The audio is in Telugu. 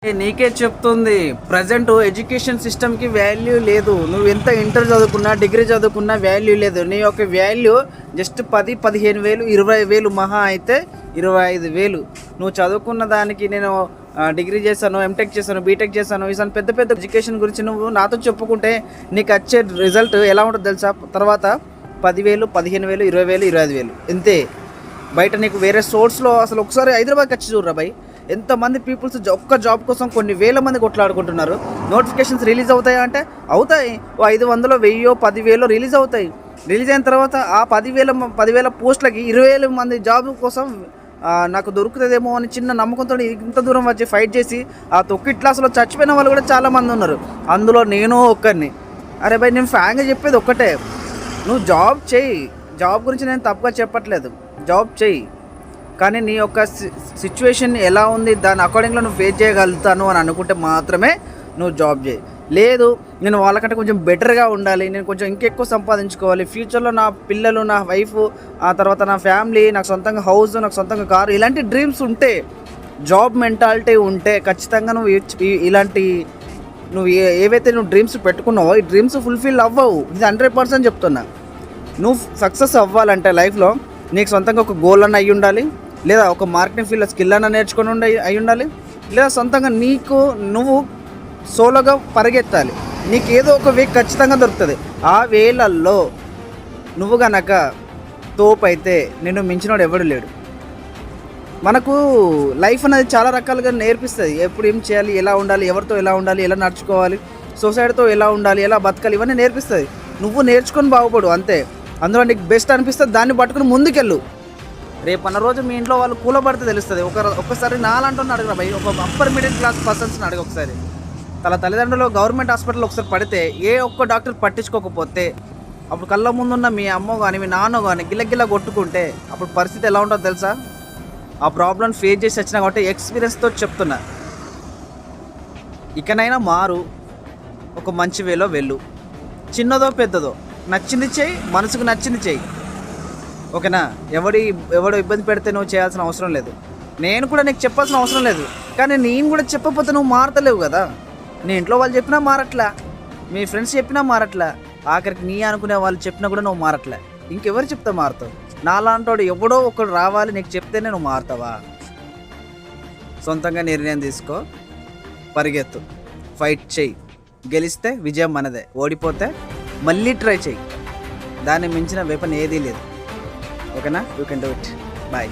నీకే చెప్తుంది. ప్రజెంట్ ఎడ్యుకేషన్ సిస్టమ్కి వాల్యూ లేదు. నువ్వు ఎంత ఇంటర్ చదువుకున్నా, డిగ్రీ చదువుకున్నా వాల్యూ లేదు. నీ యొక్క వాల్యూ జస్ట్ 10-15,000, 20,000, మహా అయితే 25,000. నువ్వు చదువుకున్న దానికి నేను డిగ్రీ చేశాను, ఎంటెక్ చేశాను, బీటెక్ చేశాను, ఇసాను పెద్ద పెద్ద ఎడ్యుకేషన్ గురించి నువ్వు నాతో చెప్పుకుంటే నీకు వచ్చే రిజల్ట్ ఎలా ఉంటుందో తెలుసా? తర్వాత 10,000, 15,000, 20,000, 25,000 ఇంతే. బయట నీకు వేరే సోర్స్లో అసలు ఒకసారి హైదరాబాద్కి వచ్చి చూడరా భయ్, ఎంతమంది పీపుల్స్ ఒక్క జాబ్ కోసం కొన్ని వేల మంది కొట్లాడుకుంటున్నారు. నోటిఫికేషన్స్ రిలీజ్ అవుతాయా అంటే అవుతాయి. 500, 1000, 10,000 రిలీజ్ అవుతాయి. రిలీజ్ అయిన తర్వాత ఆ 10,000 పోస్టులకి 20,000 మంది జాబ్ కోసం నాకు దొరుకుతుందేమో అని చిన్న నమ్మకంతో ఇంత దూరం వచ్చి ఫైట్ చేసి ఆ తొక్కిట్లాసులో చచ్చిపోయిన వాళ్ళు కూడా చాలామంది ఉన్నారు. అందులో నేను ఒక్కరిని. అరే భయ్, నేను ఫ్యాన్గా చెప్పేది ఒక్కటే, నువ్వు జాబ్ చేయి. జాబ్ గురించి నేను తప్పుగా చెప్పట్లేదు, జాబ్ చేయి. కానీ నీ యొక్క సిచ్యువేషన్ ఎలా ఉంది దాని అకార్డింగ్లో నువ్వు ఫేస్ చేయగలుగుతాను అని అనుకుంటే మాత్రమే నువ్వు జాబ్ చేయి. లేదు, నేను వాళ్ళకంటే కొంచెం బెటర్గా ఉండాలి, నేను కొంచెం ఇంకెక్కువ సంపాదించుకోవాలి, ఫ్యూచర్లో నా పిల్లలు, నా వైఫ్, ఆ తర్వాత నా ఫ్యామిలీ, నాకు సొంతంగా హౌస్, నాకు సొంతంగా కారు, ఇలాంటి డ్రీమ్స్ ఉంటే, జాబ్ మెంటాలిటీ ఉంటే ఖచ్చితంగా నువ్వు ఇలాంటి నువ్వు ఏవైతే నువ్వు డ్రీమ్స్ పెట్టుకున్నావో ఈ డ్రీమ్స్ ఫుల్ఫిల్ అవ్వవు. ఇది 100% చెప్తున్నా. నువ్వు సక్సెస్ అవ్వాలంటే లైఫ్లో నీకు సొంతంగా ఒక గోల్ అన్న అయ్యి ఉండాలి, లేదా ఒక మార్కెటింగ్ ఫీల్డ్లో స్కిల్ అన్న నేర్చుకొని అయి ఉండాలి, లేదా సొంతంగా నువ్వు సోలోగా పరిగెత్తాలి. నీకు ఏదో ఒక వే ఖచ్చితంగా దొరుకుతుంది. ఆ వేళల్లో నువ్వు గనక తోపు అయితే నిన్ను మించినోడు ఎవడు లేడు. మనకు లైఫ్ అనేది చాలా రకాలుగా నేర్పిస్తుంది. ఎప్పుడు ఏం చేయాలి, ఎలా ఉండాలి, ఎవరితో ఎలా ఉండాలి, ఎలా నడుచుకోవాలి, సొసైటీతో ఎలా ఉండాలి, ఎలా బతకాలి, ఇవన్నీ నేర్పిస్తుంది. నువ్వు నేర్చుకొని బాగుపడు అంతే. అందులో నీకు బెస్ట్ అనిపిస్తుంది, దాన్ని పట్టుకుని ముందుకెళ్ళు. రేపు అన్న రోజు మీ ఇంట్లో వాళ్ళు కూలబడితే తెలుస్తుంది. ఒక్కసారి నాలంటూ అడగరా భయ్, ఒక అప్పర్ మిడిల్ క్లాస్ పర్సన్స్ని అడగ ఒకసారి. తన తల్లిదండ్రులు గవర్నమెంట్ హాస్పిటల్లో ఒకసారి పడితే ఏ ఒక్క డాక్టర్ పట్టించుకోకపోతే, అప్పుడు కళ్ళ ముందున్న మీ అమ్మ కానీ మీ నాన్న కానీ గిల్లగిల్ల కొట్టుకుంటే అప్పుడు పరిస్థితి ఎలా ఉంటుందో తెలుసా? ఆ ప్రాబ్లం ఫేస్ చేసి వచ్చినా కాబట్టి ఎక్స్పీరియన్స్తో చెప్తున్నా. ఇకనైనా మారు, ఒక మంచి వేలో వెళ్ళు. చిన్నదో పెద్దదో నచ్చింది చేయి, మనసుకు నచ్చింది చేయి, ఓకేనా? ఎవడు ఇబ్బంది పెడితే నువ్వు చేయాల్సిన అవసరం లేదు. నేను కూడా నీకు చెప్పాల్సిన అవసరం లేదు. కానీ నేను కూడా చెప్పకపోతే నువ్వు మారతలేవు కదా. నీ ఇంట్లో వాళ్ళు చెప్పినా మారట్లా, మీ ఫ్రెండ్స్ చెప్పినా మారట్లా, ఆఖరికి నీ అనుకునే వాళ్ళు చెప్పినా కూడా నువ్వు మారట్లే. ఇంకెవరు చెప్తా మారుతావు? నాలాంటోడు ఎవడో ఒకడు రావాలి నీకు చెప్తేనే నువ్వు మారుతావా? సొంతంగా నిర్ణయం తీసుకో, పరిగెత్తు, ఫైట్ చెయ్యి. గెలిస్తే విజయం మనదే, ఓడిపోతే మళ్ళీ ట్రై చెయ్యి. దాన్ని మించిన వెపన్ ఏదీ లేదు, ఓకేనా? You can do it. Bye.